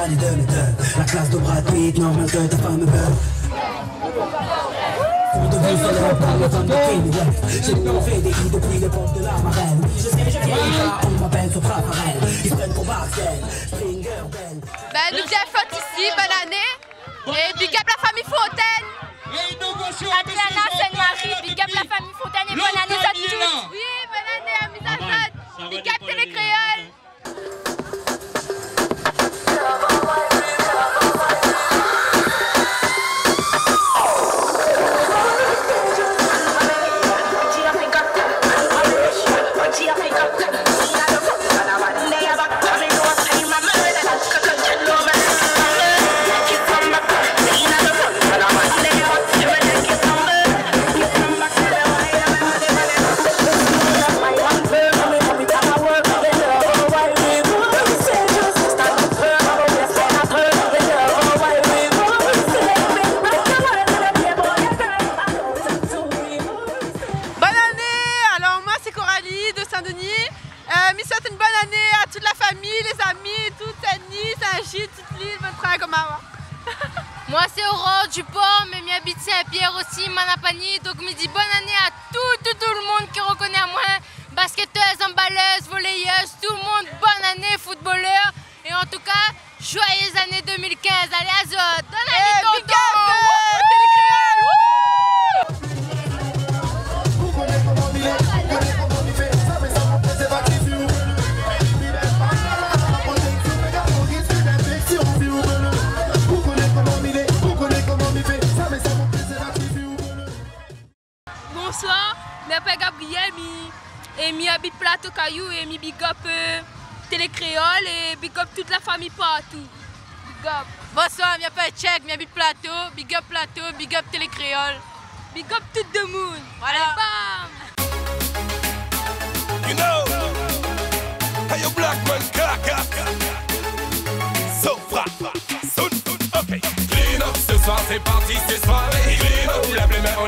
champagne et de méthode. La classe de Brad Pitt, normal que ta femme me veut. Pour de vous célèbres par les femmes de King West. J'ai fait des hits depuis l'époque de la marraine. Je sais, je vieillis pas, on m'appelle Sopra Farel. Ils se prennent pour Barcel, Springer Bell. Ben, nous bien fêtes ici, bonne année. Et big up la famille Fontaine. Adriana, Sainte-Marie, big up la famille Fontaine et bonne année à tous. Oui, bonne année à Misazade. Big up Télécréole. Mais souhaite une bonne année à toute la famille, les amis, toute Saint-Denis, Saint-Gilles, toute l'île, bonne frère comme avant. Moi c'est Aurore Dupont, mais m'habite Saint-Pierre aussi, Manapani. Donc me dis bonne année à tout le monde qui reconnaît à moi. Basketteuse, emballeuse, volleyeuse, tout le monde, bonne année, footballeur. Et en tout cas, joyeuse année 2015. Allez Azot, bonne année tonton. Bonsoir, je m'appelle Gabriel, et je habite Plateau Caillou et je big up Télécréole et big up toute la famille partout. Big up. Bonsoir, je m'appelle Tchèque, je habite Plateau, big up Télécréole. Big up tout le monde. Voilà. Allez, bam! You know, how you black man caca. So fat, ok. Clean up, ce soir c'est parti, c'est soirée. Clean up, lève les mains en